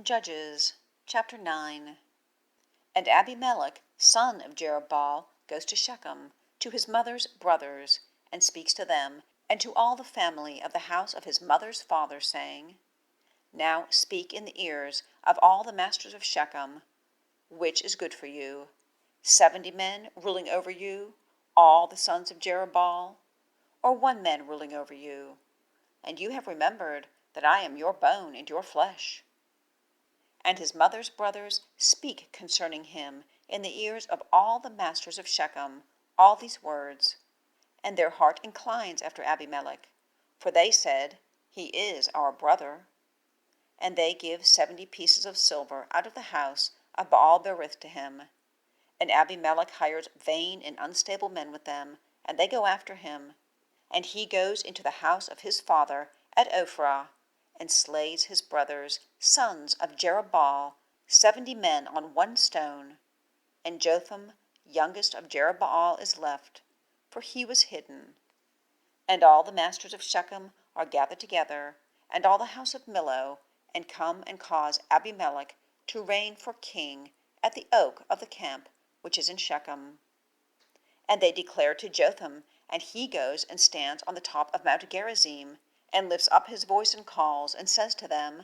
Judges, chapter 9. And Abimelech, son of Jerub-baal, goes to Shechem, to his mother's brothers, and speaks to them, and to all the family of the house of his mother's father, saying, Now speak in the ears of all the masters of Shechem, which is good for you, 70 men ruling over you, all the sons of Jerub-baal, or 1 man ruling over you? And you have remembered that I am your bone and your flesh. And his mother's brothers speak concerning him in the ears of all the masters of Shechem all these words, and their heart inclines after Abimelech, for they said, He is our brother. And they give 70 pieces of silver out of the house of al-Berith to him. And Abimelech hires vain and unstable men with them, and they go after him. And he goes into the house of his father at Ophrah, and slays his brothers, sons of Jerub-baal, 70 men on 1 stone. And Jotham, youngest of Jerub-baal, is left, for he was hidden. And all the masters of Shechem are gathered together, and all the house of Millo, and come and cause Abimelech to reign for king at the oak of the camp which is in Shechem. And they declare to Jotham, and he goes and stands on the top of Mount Gerizim, and lifts up his voice and calls, and says to them,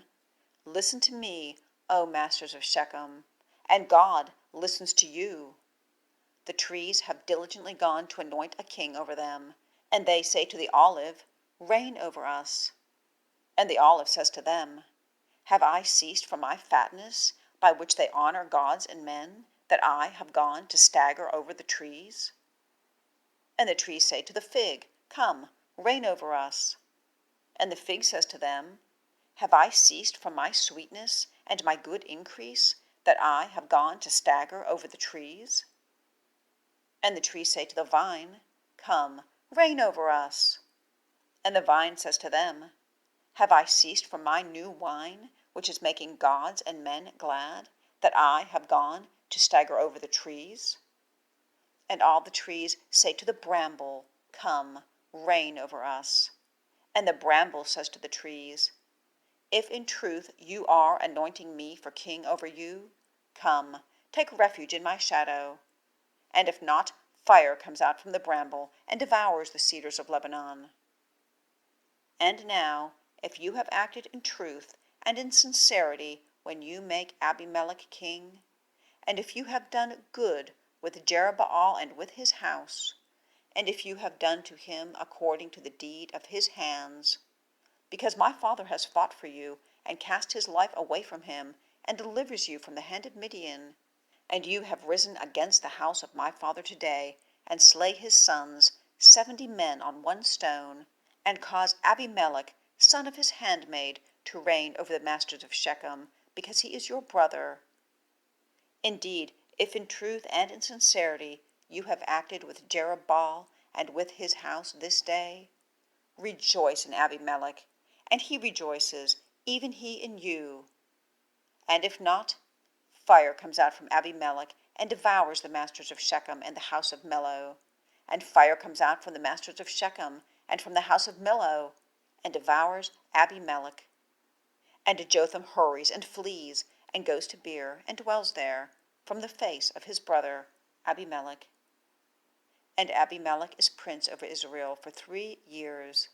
Listen to me, O masters of Shechem, and God listens to you. The trees have diligently gone to anoint a king over them, and they say to the olive, Reign over us. And the olive says to them, Have I ceased from my fatness, by which they honor gods and men, that I have gone to stagger over the trees? And the trees say to the fig, Come, reign over us. And the fig says to them, Have I ceased from my sweetness and my good increase, that I have gone to stagger over the trees? And the trees say to the vine, Come, reign over us. And the vine says to them, Have I ceased from my new wine, which is making gods and men glad, that I have gone to stagger over the trees? And all the trees say to the bramble, Come, reign over us. And the bramble says to the trees, If in truth you are anointing me for king over you, come, take refuge in my shadow. And if not, fire comes out from the bramble and devours the cedars of Lebanon. And now, if you have acted in truth and in sincerity when you make Abimelech king, and if you have done good with Jerub-baal and with his house, and if you have done to him according to the deed of his hands, because my father has fought for you, and cast his life away from him, and delivers you from the hand of Midian, and you have risen against the house of my father today, and slay his sons, 70 men on 1 stone, and cause Abimelech, son of his handmaid, to reign over the masters of Shechem, because he is your brother. Indeed, if in truth and in sincerity you have acted with Jerub-baal and with his house this day, rejoice in Abimelech, and he rejoices, even he in you. And if not, fire comes out from Abimelech and devours the masters of Shechem and the house of Millo, and fire comes out from the masters of Shechem and from the house of Millo, and devours Abimelech. And Jotham hurries and flees, and goes to Beer, and dwells there, from the face of his brother Abimelech. And Abimelech is prince over Israel for 3 years.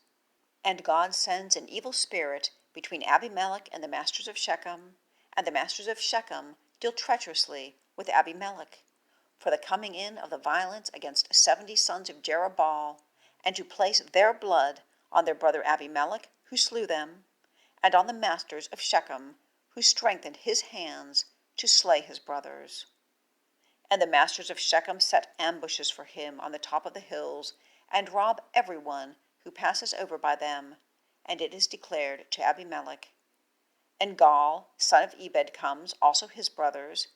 And God sends an evil spirit between Abimelech and the masters of Shechem, and the masters of Shechem deal treacherously with Abimelech, for the coming in of the violence against 70 sons of Jerub-baal, and to place their blood on their brother Abimelech, who slew them, and on the masters of Shechem, who strengthened his hands to slay his brothers. And the masters of Shechem set ambushes for him on the top of the hills, and rob everyone who passes over by them, and it is declared to Abimelech. And Gaal, son of Ebed, comes, also his brothers,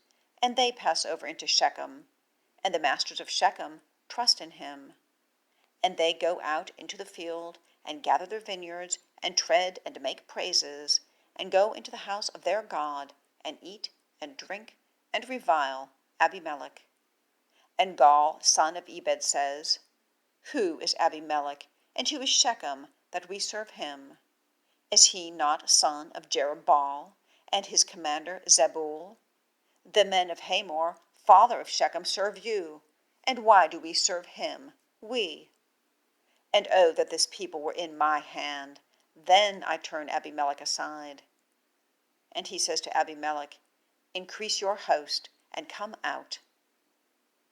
and they pass over into Shechem, and the masters of Shechem trust in him. And they go out into the field, and gather their vineyards, and tread and make praises, and go into the house of their God, and eat and drink, and revile Abimelech. And Gaal, son of Ebed, says, Who is Abimelech, and who is Shechem, that we serve him? Is he not son of Jerub-baal, and his commander Zebul? The men of Hamor, father of Shechem, serve you. And why do we serve him, we? And oh, that this people were in my hand! Then I turn Abimelech aside. And he says to Abimelech, increase your host, and come out.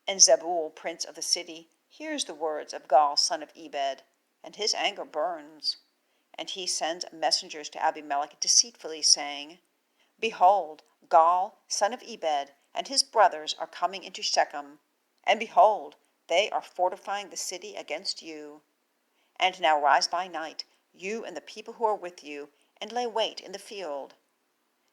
And Zebul, prince of the city, hears the words of Gaal, son of Ebed, and his anger burns. And he sends messengers to Abimelech deceitfully, saying, behold, Gaal, son of Ebed, and his brothers are coming into Shechem, and behold, they are fortifying the city against you. And now rise by night, you and the people who are with you, and lay wait in the field.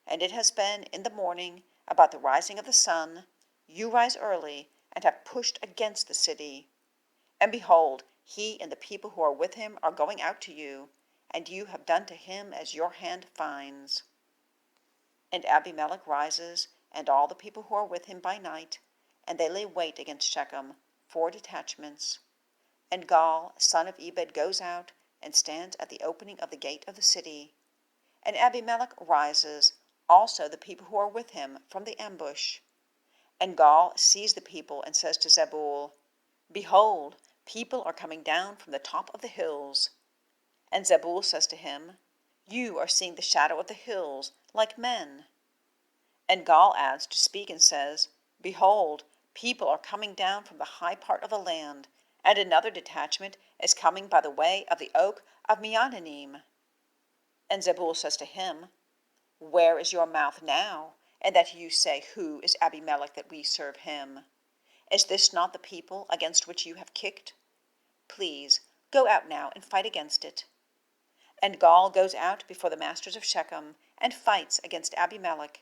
And it has been in the morning, about the rising of the sun, you rise early, and have pushed against the city. And behold, he and the people who are with him are going out to you, and you have done to him as your hand finds. And Abimelech rises, and all the people who are with him by night, and they lay wait against Shechem, 4 detachments. And Gaal, son of Ebed, goes out, and stands at the opening of the gate of the city. And Abimelech rises, also the people who are with him, from the ambush. And Gaal sees the people, and says to Zebul, behold, people are coming down from the top of the hills. And Zebul says to him, you are seeing the shadow of the hills, like men. And Gaal adds to speak and says, behold, people are coming down from the high part of the land, and another detachment is coming by the way of the oak of Meonanim. And Zebul says to him, where is your mouth now, and that you say, who is Abimelech that we serve him? Is this not the people against which you have kicked? Please, go out now and fight against it. And Gaal goes out before the masters of Shechem, and fights against Abimelech.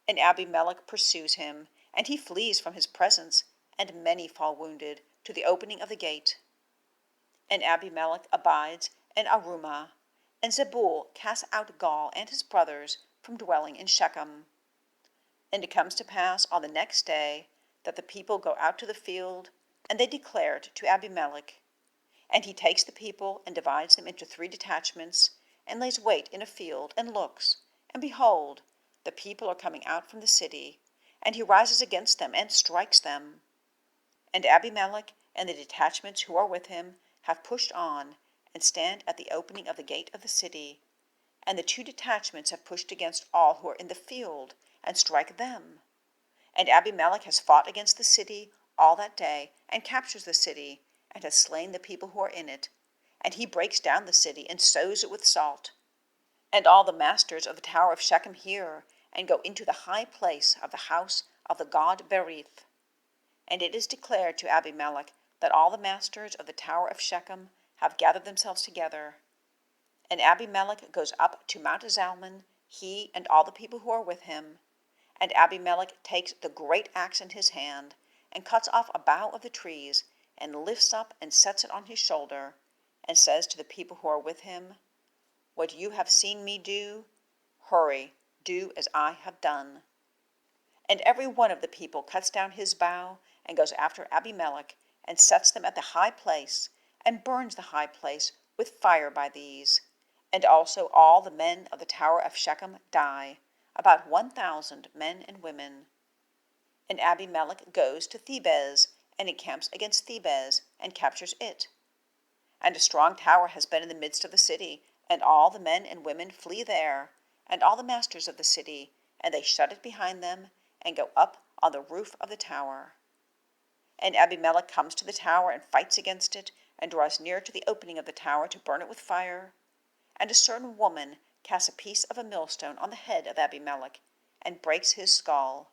And Abimelech pursues him, and he flees from his presence, and many fall wounded, to the opening of the gate. And Abimelech abides in Arumah, and Zebul casts out Gaal and his brothers from dwelling in Shechem. And it comes to pass on the next day that the people go out to the field, and they declare it to Abimelech. And he takes the people and divides them into 3 detachments, and lays wait in a field, and looks, and behold, the people are coming out from the city, and he rises against them and strikes them. And Abimelech and the detachments who are with him have pushed on, and stand at the opening of the gate of the city. And the 2 detachments have pushed against all who are in the field, and strike them. And Abimelech has fought against the city all that day, and captures the city, and has slain the people who are in it. And he breaks down the city, and sows it with salt. And all the masters of the tower of Shechem hear, and go into the high place of the house of the god al-Berith. And it is declared to Abimelech that all the masters of the tower of Shechem have gathered themselves together. And Abimelech goes up to Mount Gerizim, he and all the people who are with him. And Abimelech takes the great axe in his hand, and cuts off a bough of the trees, and lifts up and sets it on his shoulder, and says to the people who are with him, what you have seen me do, hurry, do as I have done. And every one of the people cuts down his bough, and goes after Abimelech, and sets them at the high place, and burns the high place with fire by these. And also all the men of the tower of Shechem die, about 1,000 men and women. And Abimelech goes to Thebez, and encamps against Thebez, and captures it. And a strong tower has been in the midst of the city, and all the men and women flee there, and all the masters of the city, and they shut it behind them, and go up on the roof of the tower. And Abimelech comes to the tower, and fights against it, and draws near to the opening of the tower to burn it with fire. And a certain woman casts a piece of a millstone on the head of Abimelech, and breaks his skull.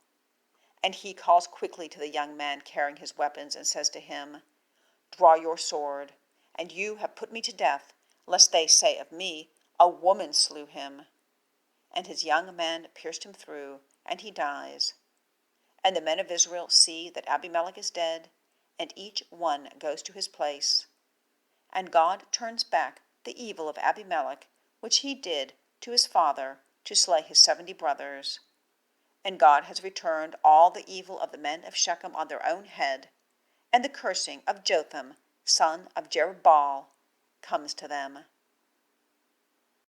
And he calls quickly to the young man carrying his weapons, and says to him, draw your sword, and you have put me to death, lest they say of me, a woman slew him. And his young man pierced him through, and he dies. And the men of Israel see that Abimelech is dead, and each one goes to his place. And God turns back the evil of Abimelech, which he did to his father, to slay his 70 brothers. And God has returned all the evil of the men of Shechem on their own head, and the cursing of Jotham, son of Jerub-baal, comes to them.